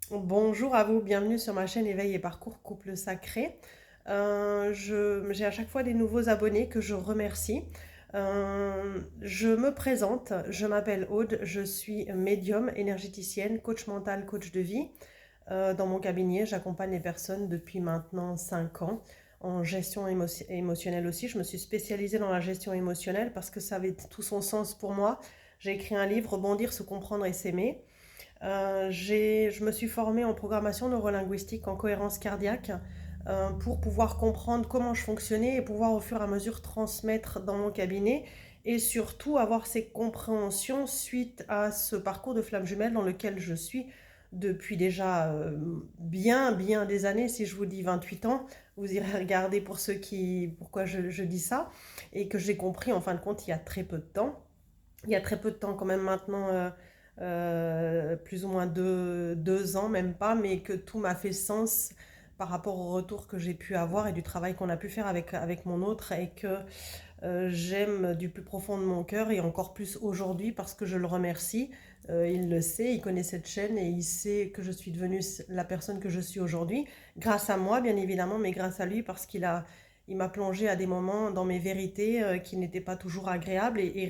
Bonjour à vous, bienvenue sur ma chaîne Éveil et Parcours Couple Sacré. J'ai à chaque fois des nouveaux abonnés que je remercie. Je me présente, je m'appelle Aude, je suis médium, énergéticienne, coach mental, coach de vie. Dans mon cabinet, j'accompagne les personnes depuis maintenant 5 ans en gestion émotionnelle aussi. Je me suis spécialisée dans la gestion émotionnelle parce que ça avait tout son sens pour moi. J'ai écrit un livre, Rebondir, se comprendre et s'aimer. Je me suis formée en programmation neurolinguistique, en cohérence cardiaque, pour pouvoir comprendre comment je fonctionnais et pouvoir au fur et à mesure transmettre dans mon cabinet et surtout avoir ces compréhensions suite à ce parcours de flamme jumelle dans lequel je suis depuis déjà bien des années. Si je vous dis 28 ans, vous irez regarder pourquoi je dis ça, et que j'ai compris en fin de compte il y a très peu de temps. Il y a très peu de temps quand même maintenant, plus ou moins 2 ans, même pas, mais que tout m'a fait sens par rapport au retour que j'ai pu avoir et du travail qu'on a pu faire avec mon autre, et que j'aime du plus profond de mon cœur, et encore plus aujourd'hui parce que je le remercie. Il le sait, il connaît cette chaîne et il sait que je suis devenue la personne que je suis aujourd'hui, grâce à moi bien évidemment, mais grâce à lui parce il m'a plongé à des moments dans mes vérités qui n'étaient pas toujours agréables, et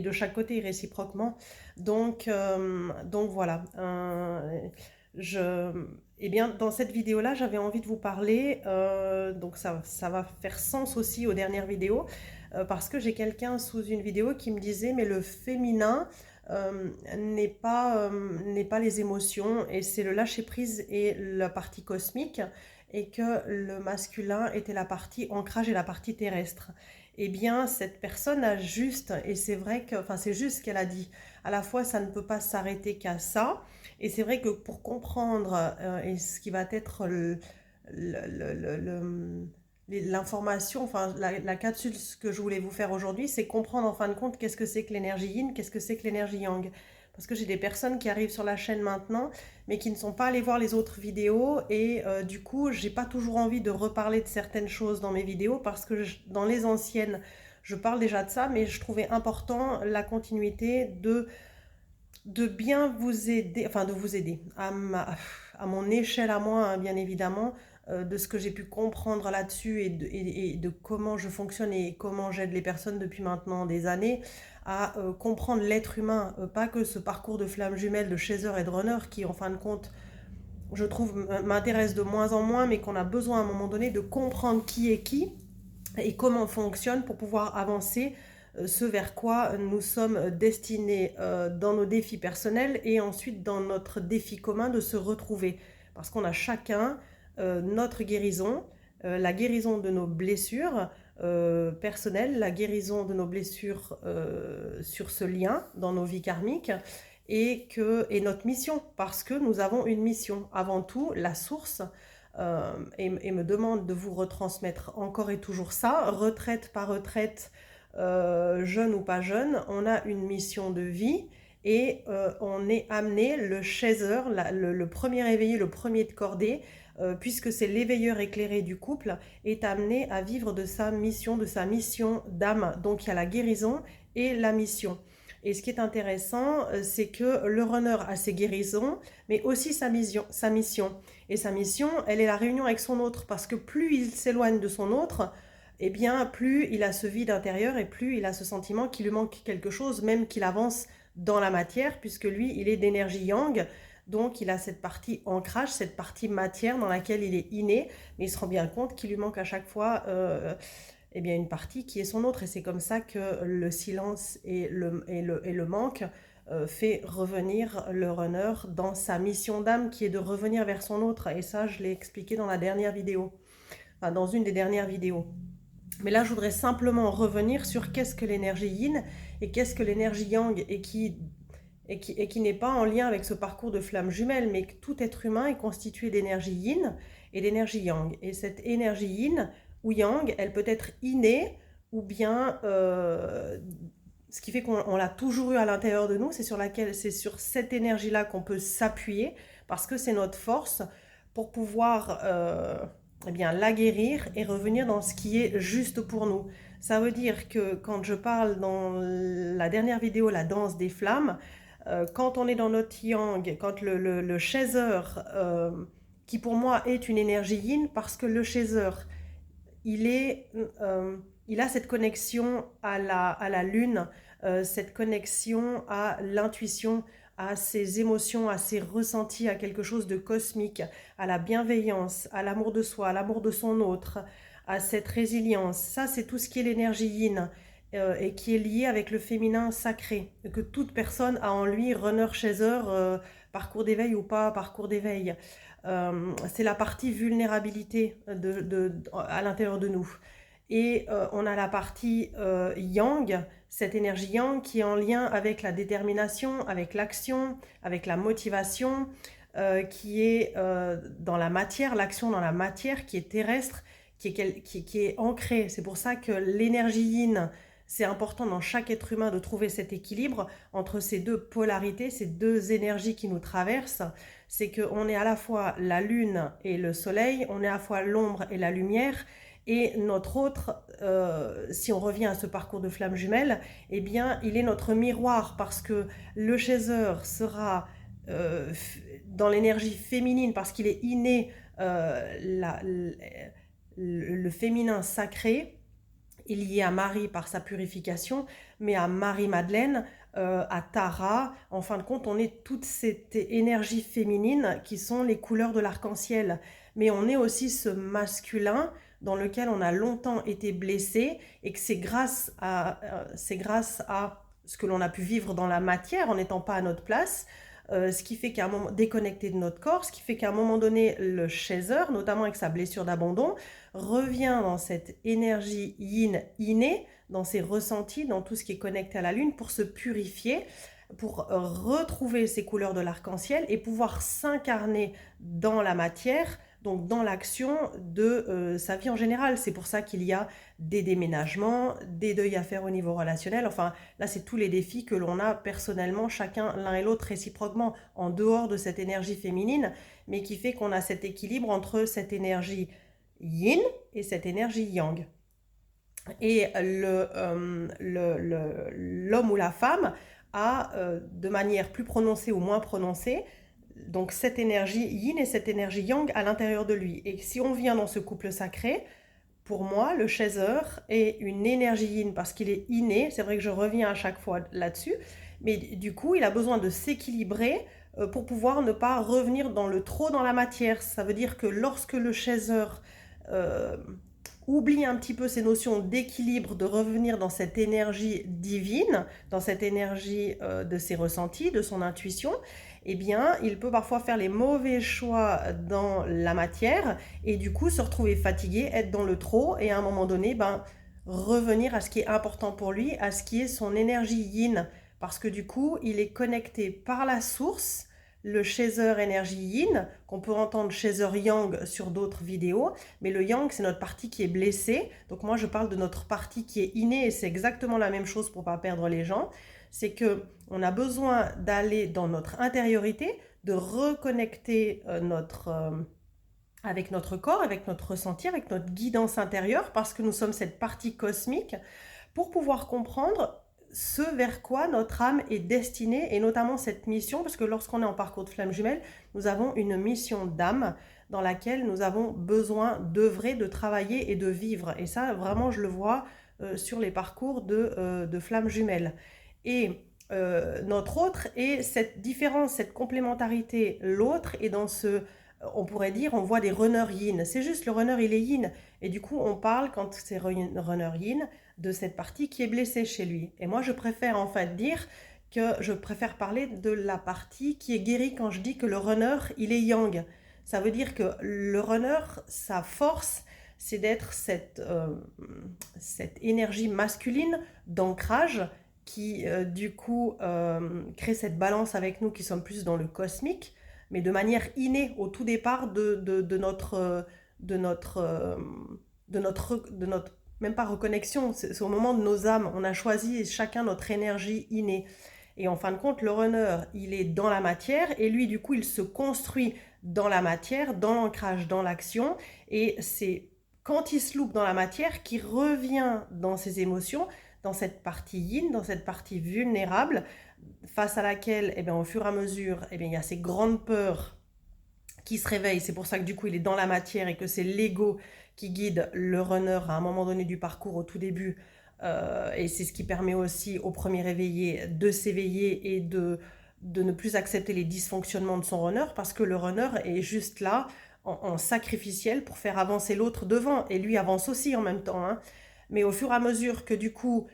de chaque côté réciproquement. Donc voilà. Je, eh bien, dans cette vidéo-là, j'avais envie de vous parler, donc ça va faire sens aussi aux dernières vidéos, parce que j'ai quelqu'un sous une vidéo qui me disait, mais le féminin n'est pas les émotions, et c'est le lâcher-prise et la partie cosmique, et que le masculin était la partie ancrage et la partie terrestre. Eh bien, cette personne a juste, et c'est vrai que, enfin, c'est juste ce qu'elle a dit. À la fois, ça ne peut pas s'arrêter qu'à ça, et c'est vrai que pour comprendre, et ce qui va être le- le- le- l'information, enfin la capsule, ce que je voulais vous faire aujourd'hui, c'est comprendre en fin de compte qu'est-ce que c'est que l'énergie yin, qu'est-ce que c'est que l'énergie yang. Parce que j'ai des personnes qui arrivent sur la chaîne maintenant, mais qui ne sont pas allées voir les autres vidéos, et du coup, j'ai pas toujours envie de reparler de certaines choses dans mes vidéos, parce que dans les anciennes, je parle déjà de ça, mais je trouvais important la continuité de bien vous aider, enfin de vous aider à mon échelle à moi, hein, bien évidemment, de ce que j'ai pu comprendre là-dessus, et de comment je fonctionne et comment j'aide les personnes depuis maintenant des années à comprendre l'être humain, pas que ce parcours de flamme jumelle de chaser et de runner qui en fin de compte je trouve m'intéresse de moins en moins, mais qu'on a besoin à un moment donné de comprendre qui est qui et comment on fonctionne pour pouvoir avancer, ce vers quoi nous sommes destinés dans nos défis personnels et ensuite dans notre défi commun de se retrouver. Parce qu'on a chacun notre guérison, la guérison de nos blessures personnelles, la guérison de nos blessures sur ce lien dans nos vies karmiques, et notre mission, parce que nous avons une mission. Avant tout, la source, et me demande de vous retransmettre encore et toujours ça, retraite par retraite, jeune ou pas jeune, on a une mission de vie, et on est amené, le chaser, le premier éveillé, le premier de cordée, puisque c'est l'éveilleur éclairé du couple, est amené à vivre de sa mission d'âme. Donc il y a la guérison et la mission. Et ce qui est intéressant, c'est que le runner a ses guérisons, mais aussi sa mission, sa mission. Et sa mission, elle est la réunion avec son autre, parce que plus il s'éloigne de son autre, eh bien, plus il a ce vide intérieur, et plus il a ce sentiment qu'il lui manque quelque chose, même qu'il avance dans la matière, puisque lui, il est d'énergie yang, donc il a cette partie ancrage, cette partie matière dans laquelle il est inné, mais il se rend bien compte qu'il lui manque à chaque fois eh bien, une partie qui est son autre, et c'est comme ça que le silence et le manque fait revenir le runner dans sa mission d'âme, qui est de revenir vers son autre. Et ça, je l'ai expliqué dans la dernière vidéo, enfin dans une des dernières vidéos. Mais là, je voudrais simplement revenir sur qu'est-ce que l'énergie yin et qu'est-ce que l'énergie yang, et qui n'est pas en lien avec ce parcours de flamme jumelle, mais que tout être humain est constitué d'énergie yin et d'énergie yang. Et cette énergie yin ou yang, elle peut être innée, ou bien ce qui fait qu'on l'a toujours eu à l'intérieur de nous, c'est sur cette énergie-là qu'on peut s'appuyer, parce que c'est notre force pour pouvoir eh bien, la guérir et revenir dans ce qui est juste pour nous. Ça veut dire que quand je parle dans la dernière vidéo, la danse des flammes, Quand on est dans notre yang, quand le chaser, qui pour moi est une énergie yin, parce que le chaser, il est, il a cette connexion à la lune, cette connexion à l'intuition, à ses émotions, à ses ressentis, à quelque chose de cosmique, à la bienveillance, à l'amour de soi, à l'amour de son autre, à cette résilience. Ça, c'est tout ce qui est l'énergie yin, et qui est lié avec le féminin sacré, que toute personne a en lui, runner, chaser, parcours d'éveil ou pas parcours d'éveil. C'est la partie vulnérabilité à l'intérieur de nous. Et on a la partie yang, cette énergie yang qui est en lien avec la détermination, avec l'action, avec la motivation, qui est dans la matière, l'action dans la matière, qui est terrestre, qui est ancrée. C'est pour ça que l'énergie yin, c'est important dans chaque être humain de trouver cet équilibre entre ces deux polarités, ces deux énergies qui nous traversent. C'est qu'on est à la fois la lune et le soleil, on est à la fois l'ombre et la lumière. Et notre autre, si on revient à ce parcours de flamme jumelle, eh bien, il est notre miroir parce que le chaser sera dans l'énergie féminine parce qu'il est inné, le féminin sacré, il y est à Marie par sa purification, mais à Marie-Madeleine, à Tara, en fin de compte, on est toute cette énergie féminine qui sont les couleurs de l'arc-en-ciel. Mais on est aussi ce masculin dans lequel on a longtemps été blessé et que c'est grâce à ce que l'on a pu vivre dans la matière en n'étant pas à notre place, ce qui fait qu'à un moment déconnecté de notre corps, ce qui fait qu'à un moment donné, le chaser, notamment avec sa blessure d'abandon, revient dans cette énergie yin innée, dans ses ressentis, dans tout ce qui est connecté à la lune, pour se purifier, pour retrouver ses couleurs de l'arc-en-ciel et pouvoir s'incarner dans la matière, donc dans l'action de sa vie en général. C'est pour ça qu'il y a des déménagements, des deuils à faire au niveau relationnel. Enfin, là, c'est tous les défis que l'on a personnellement, chacun, l'un et l'autre, réciproquement, en dehors de cette énergie féminine, mais qui fait qu'on a cet équilibre entre cette énergie yin et cette énergie yang. Et l'homme ou la femme a, de manière plus prononcée ou moins prononcée, donc cette énergie yin et cette énergie yang à l'intérieur de lui. Et si on vient dans ce couple sacré, pour moi, le chaser est une énergie yin parce qu'il est inné. C'est vrai que je reviens à chaque fois là-dessus, mais du coup, il a besoin de s'équilibrer pour pouvoir ne pas revenir dans le trop dans la matière. Ça veut dire que lorsque le chaser euh, oublie un petit peu ces notions d'équilibre, de revenir dans cette énergie divine, dans cette énergie de ses ressentis, de son intuition, eh bien, il peut parfois faire les mauvais choix dans la matière et du coup se retrouver fatigué, être dans le trop et à un moment donné, revenir à ce qui est important pour lui, à ce qui est son énergie yin. Parce que du coup, il est connecté par la source, le chaser énergie yin, qu'on peut entendre chaser yang sur d'autres vidéos, mais le yang, c'est notre partie qui est blessée. Donc moi, je parle de notre partie qui est innée et c'est exactement la même chose pour ne pas perdre les gens. C'est qu'on a besoin d'aller dans notre intériorité, de reconnecter avec notre corps, avec notre ressenti, avec notre guidance intérieure, parce que nous sommes cette partie cosmique, pour pouvoir comprendre ce vers quoi notre âme est destinée, et notamment cette mission, parce que lorsqu'on est en parcours de flamme jumelle, nous avons une mission d'âme dans laquelle nous avons besoin d'œuvrer, de travailler et de vivre. Et ça, vraiment, je le vois sur les parcours de flamme jumelle. Et notre autre est cette différence, cette complémentarité. L'autre est dans ce, on pourrait dire, on voit des runners yin. C'est juste le runner, il est yin. Et du coup, on parle, quand c'est runner yin, de cette partie qui est blessée chez lui. Et moi, je préfère en fait dire que je préfère parler de la partie qui est guérie quand je dis que le runner, il est yang. Ça veut dire que le runner, sa force, c'est d'être cette énergie masculine d'ancrage qui, du coup, crée cette balance avec nous qui sommes plus dans le cosmique, mais de manière innée au tout départ de notre même pas reconnexion, c'est au moment de nos âmes, on a choisi chacun notre énergie innée. Et en fin de compte, le runner, il est dans la matière et lui, du coup, il se construit dans la matière, dans l'ancrage, dans l'action. Et c'est quand il se loupe dans la matière qu'il revient dans ses émotions, dans cette partie yin, dans cette partie vulnérable, face à laquelle, eh bien, au fur et à mesure, eh bien, il y a ces grandes peurs qui se réveillent. C'est pour ça que du coup, il est dans la matière et que c'est l'ego qui guide le runner à un moment donné du parcours au tout début. Et c'est ce qui permet aussi au premier réveillé de s'éveiller et de ne plus accepter les dysfonctionnements de son runner, parce que le runner est juste là en sacrificiel pour faire avancer l'autre devant, et lui avance aussi en même temps, hein. Mais au fur et à mesure que du coup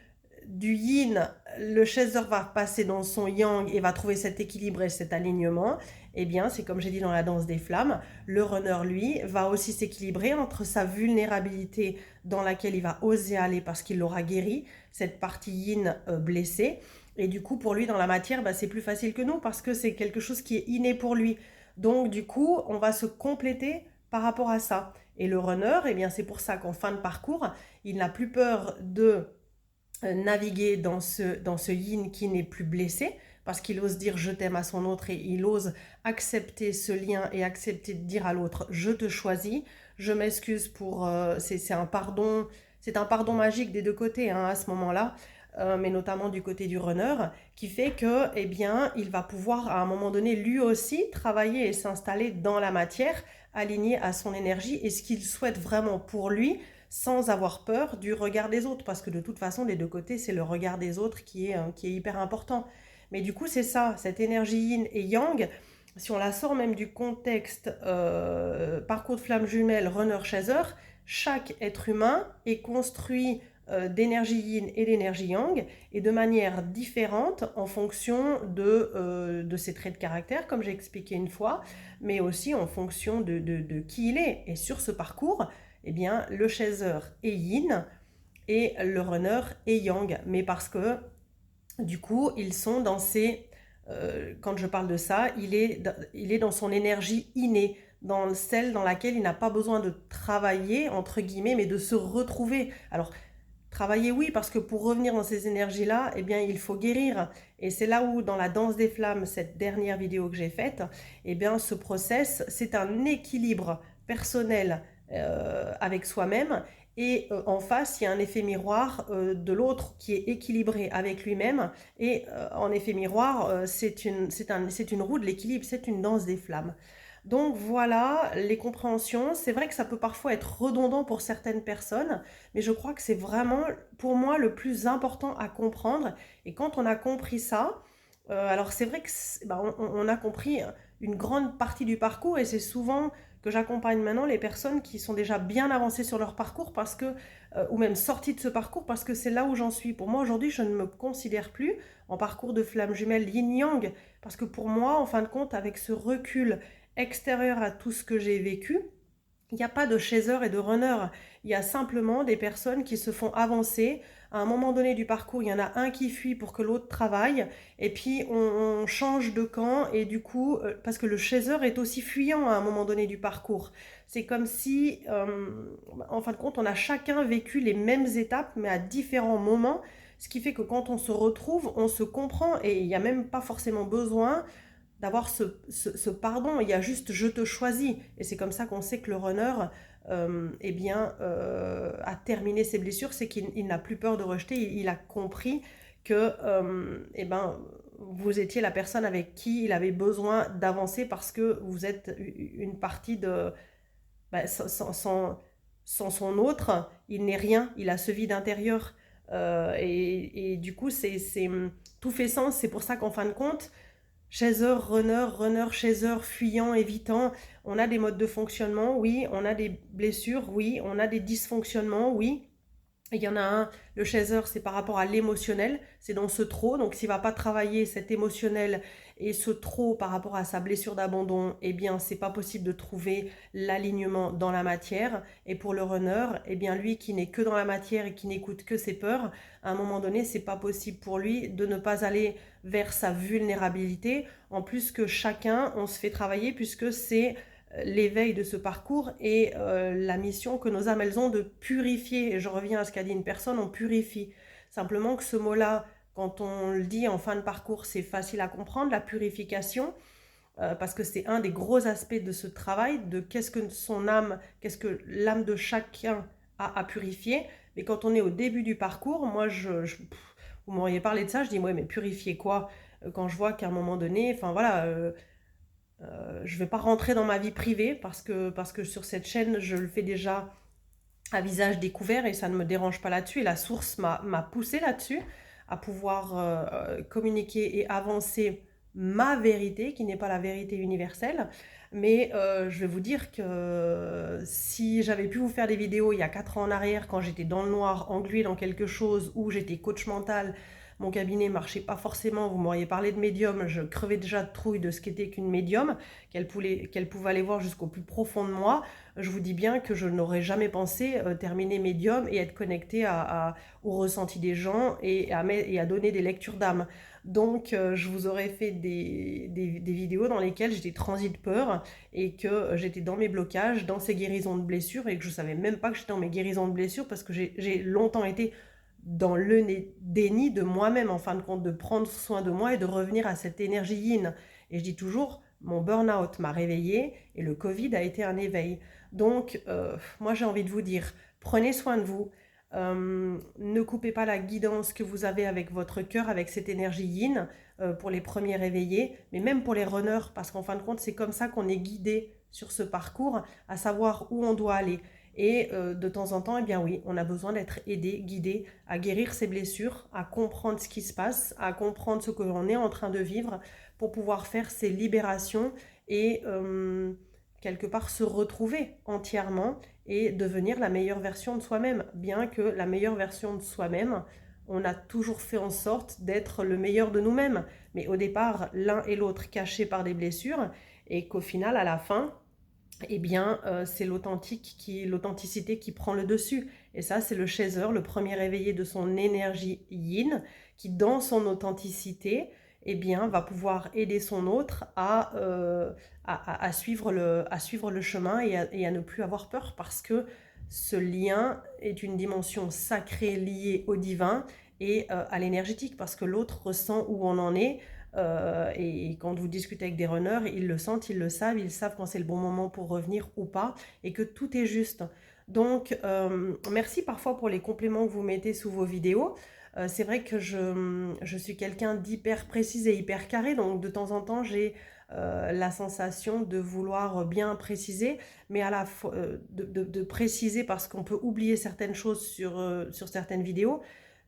du yin, le chaser va passer dans son yang et va trouver cet équilibre et cet alignement, eh bien, c'est comme j'ai dit dans la danse des flammes, le runner, lui, va aussi s'équilibrer entre sa vulnérabilité dans laquelle il va oser aller parce qu'il l'aura guéri, cette partie yin blessée, et du coup, pour lui, dans la matière, bah, c'est plus facile que nous parce que c'est quelque chose qui est inné pour lui. Donc, du coup, on va se compléter par rapport à ça. Et le runner, eh bien, c'est pour ça qu'en fin de parcours, il n'a plus peur de naviguer dans ce yin qui n'est plus blessé, parce qu'il ose dire je t'aime à son autre et il ose accepter ce lien et accepter de dire à l'autre je te choisis, je m'excuse pour... c'est un pardon magique des deux côtés, hein, à ce moment-là, mais notamment du côté du runner, qui fait que, eh bien, il va pouvoir à un moment donné lui aussi travailler et s'installer dans la matière, aligné à son énergie et ce qu'il souhaite vraiment pour lui, sans avoir peur du regard des autres, parce que de toute façon, des deux côtés, c'est le regard des autres qui est hyper important. Mais du coup, c'est ça, cette énergie yin et yang, si on la sort même du contexte parcours de flamme jumelle, runner, chaser, chaque être humain est construit d'énergie yin et d'énergie yang, et de manière différente en fonction de ses traits de caractère, comme j'ai expliqué une fois, mais aussi en fonction de qui il est. Et sur ce parcours, eh bien, le chaser est yin et le runner est yang. Mais parce que, du coup, ils sont dans ces... quand je parle de ça, il est dans son énergie innée, dans celle dans laquelle il n'a pas besoin de travailler, entre guillemets, mais de se retrouver. Alors, travailler, oui, parce que pour revenir dans ces énergies-là, eh bien, il faut guérir. Et c'est là où, dans la danse des flammes, cette dernière vidéo que j'ai faite, eh bien, ce process, c'est un équilibre personnel avec soi-même. Et en face, il y a un effet miroir de l'autre qui est équilibré avec lui-même. Et en effet miroir, c'est une roue de l'équilibre, c'est une danse des flammes. Donc voilà les compréhensions. C'est vrai que ça peut parfois être redondant pour certaines personnes, mais je crois que c'est vraiment pour moi le plus important à comprendre. Et quand on a compris ça, alors c'est vrai que on a compris une grande partie du parcours, et c'est souvent que j'accompagne maintenant les personnes qui sont déjà bien avancées sur leur parcours parce que, ou même sorties de ce parcours, parce que c'est là où j'en suis. Pour moi aujourd'hui, je ne me considère plus en parcours de flamme jumelle yin-yang, parce que pour moi, en fin de compte, avec ce recul extérieur à tout ce que j'ai vécu, il n'y a pas de chaser et de runner. Il y a simplement des personnes qui se font avancer. À un moment donné du parcours, il y en a un qui fuit pour que l'autre travaille. Et puis, on change de camp. Et du coup, parce que le chaser est aussi fuyant à un moment donné du parcours. C'est comme si, en fin de compte, on a chacun vécu les mêmes étapes, mais à différents moments. Ce qui fait que quand on se retrouve, on se comprend. Et il n'y a même pas forcément besoin d'avoir ce pardon, il y a juste je te choisis. Et c'est comme ça qu'on sait que le runner eh bien, a terminé ses blessures, c'est qu'il n'a plus peur de rejeter, il a compris que eh ben, vous étiez la personne avec qui il avait besoin d'avancer parce que vous êtes une partie de... Bah, sans son autre, il n'est rien, il a ce vide intérieur. Et du coup, tout fait sens, c'est pour ça qu'en fin de compte, chaser, runner, runner, chaser, fuyant, évitant. On a des modes de fonctionnement, oui. On a des blessures, oui. On a des dysfonctionnements, oui. Il y en a un, le chaser, c'est par rapport à l'émotionnel, c'est dans ce trop. Donc s'il ne va pas travailler cet émotionnel et ce trop par rapport à sa blessure d'abandon, eh bien c'est pas possible de trouver l'alignement dans la matière. Et pour le runner, eh bien lui qui n'est que dans la matière et qui n'écoute que ses peurs, à un moment donné, c'est pas possible pour lui de ne pas aller vers sa vulnérabilité. En plus que chacun, on se fait travailler puisque c'est l'éveil de ce parcours et la mission que nos âmes elles ont de purifier. Et je reviens à ce qu'a dit une personne, on purifie. Simplement que ce mot-là, quand on le dit en fin de parcours, c'est facile à comprendre, la purification, parce que c'est un des gros aspects de ce travail, de qu'est-ce que son âme, qu'est-ce que l'âme de chacun a à purifier. Mais quand on est au début du parcours, moi, vous m'auriez parlé de ça, je dis, ouais, mais purifier quoi? quand je vois qu'à un moment donné, enfin voilà, je ne vais pas rentrer dans ma vie privée parce que sur cette chaîne, je le fais déjà à visage découvert et ça ne me dérange pas là-dessus. Et la source m'a poussé là-dessus à pouvoir communiquer et avancer ma vérité, qui n'est pas la vérité universelle. Mais je vais vous dire que si j'avais pu vous faire des vidéos il y a 4 ans en arrière, quand j'étais dans le noir, engluée dans quelque chose, où j'étais coach mental, mon cabinet marchait pas forcément, vous m'auriez parlé de médium, je crevais déjà de trouille de ce qu'était qu'une médium, qu'elle pouvait aller voir jusqu'au plus profond de moi. Je vous dis bien que je n'aurais jamais pensé terminer médium et être connecté au ressenti des gens et à donner des lectures d'âme. Donc, je vous aurais fait des vidéos dans lesquelles j'étais transi de peur et que j'étais dans mes blocages, dans ces guérisons de blessures et que je ne savais même pas que j'étais dans mes guérisons de blessures parce que j'ai longtemps été dans le déni de moi-même, en fin de compte, de prendre soin de moi et de revenir à cette énergie yin. Et je dis toujours, mon burn-out m'a réveillée et le Covid a été un éveil. Donc, moi j'ai envie de vous dire, prenez soin de vous, ne coupez pas la guidance que vous avez avec votre cœur, avec cette énergie yin pour les premiers réveillés, mais même pour les runners, parce qu'en fin de compte, c'est comme ça qu'on est guidé sur ce parcours, à savoir où on doit aller. Et de temps en temps, eh bien oui, on a besoin d'être aidé, guidé à guérir ses blessures, à comprendre ce qui se passe, à comprendre ce que l'on est en train de vivre pour pouvoir faire ces libérations et quelque part se retrouver entièrement et devenir la meilleure version de soi-même. Bien que la meilleure version de soi-même, on a toujours fait en sorte d'être le meilleur de nous-mêmes. Mais au départ, l'un et l'autre cachés par des blessures et qu'au final, à la fin, eh bien, c'est l'authenticité qui prend le dessus. Et ça, c'est le chaser, le premier réveillé de son énergie yin, qui, dans son authenticité, eh bien, va pouvoir aider son autre à suivre le chemin et à ne plus avoir peur parce que ce lien est une dimension sacrée liée au divin et à l'énergétique parce que l'autre ressent où on en est. Et quand vous discutez avec des runners, ils le sentent, ils le savent, ils savent quand c'est le bon moment pour revenir ou pas, et que tout est juste. Donc, merci parfois pour les compléments que vous mettez sous vos vidéos. C'est vrai que je suis quelqu'un d'hyper précis et hyper carré, donc de temps en temps, j'ai la sensation de vouloir bien préciser, mais à la fois de préciser parce qu'on peut oublier certaines choses sur certaines vidéos,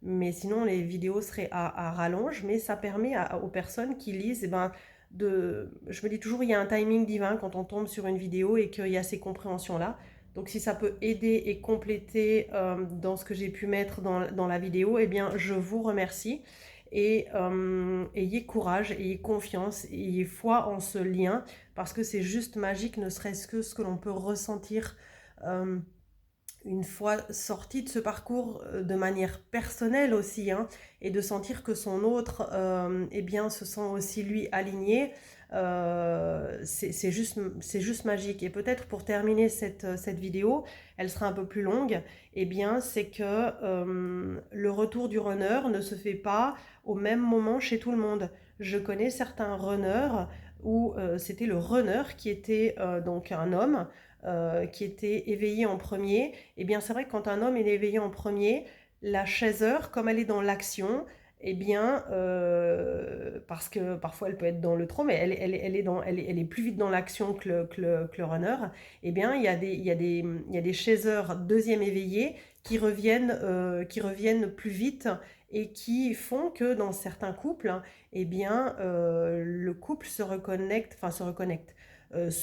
mais sinon les vidéos seraient à rallonge, mais ça permet aux personnes qui lisent, eh ben, je me dis toujours, il y a un timing divin quand on tombe sur une vidéo et qu'il y a ces compréhensions-là. Donc si ça peut aider et compléter dans ce que j'ai pu mettre dans la vidéo, eh bien je vous remercie. Et ayez courage, ayez confiance, ayez foi en ce lien, parce que c'est juste magique, ne serait-ce que ce que l'on peut ressentir une fois sorti de ce parcours de manière personnelle aussi, hein, et de sentir que son autre eh bien, se sent aussi lui aligné, c'est juste magique. Et peut-être pour terminer cette vidéo, elle sera un peu plus longue, eh bien, c'est que le retour du runner ne se fait pas au même moment chez tout le monde. Je connais certains runners où c'était le runner qui était donc un homme, qui était éveillé en premier. Eh bien, c'est vrai que quand un homme est éveillé en premier, la chaser, comme elle est dans l'action, eh bien, parce que parfois elle peut être dans le trop, mais elle est plus vite dans l'action que le runner, eh bien, il y a des chasers deuxième éveillés qui reviennent plus vite et qui font que dans certains couples, eh bien, le couple se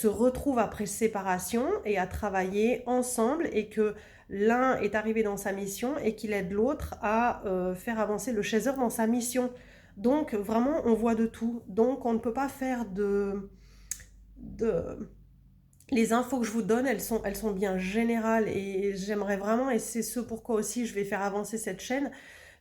retrouve après séparation et à travailler ensemble et que l'un est arrivé dans sa mission et qu'il aide l'autre à faire avancer le chaser dans sa mission. Donc vraiment, on voit de tout. Donc on ne peut pas faire de... Les infos que je vous donne, elles sont bien générales et j'aimerais vraiment, et c'est ce pourquoi aussi je vais faire avancer cette chaîne,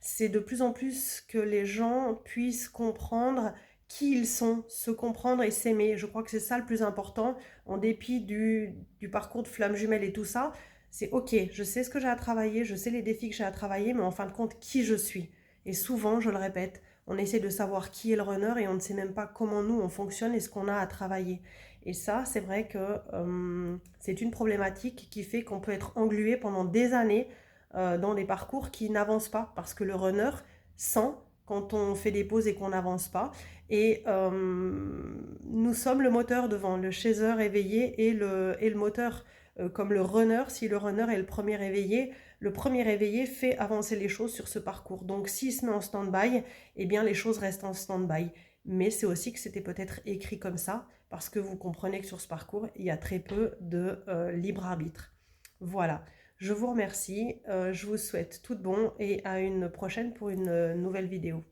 c'est de plus en plus que les gens puissent comprendre qui ils sont, se comprendre et s'aimer. Je crois que c'est ça le plus important, en dépit du parcours de flamme jumelle et tout ça. C'est ok, je sais ce que j'ai à travailler, je sais les défis que j'ai à travailler, mais en fin de compte, qui je suis. Et souvent, je le répète, on essaie de savoir qui est le runner et on ne sait même pas comment nous on fonctionne et ce qu'on a à travailler. Et ça, c'est vrai que c'est une problématique qui fait qu'on peut être englué pendant des années dans des parcours qui n'avancent pas parce que le runner sent quand on fait des pauses et qu'on n'avance pas. Et nous sommes le moteur devant, le chaser éveillé et le moteur, comme le runner. Si le runner est le premier éveillé fait avancer les choses sur ce parcours. Donc s'il se met en stand-by, eh bien les choses restent en stand-by. Mais c'est aussi que c'était peut-être écrit comme ça, parce que vous comprenez que sur ce parcours, il y a très peu de libre arbitre. Voilà, je vous remercie, je vous souhaite tout de bon et à une prochaine pour une nouvelle vidéo.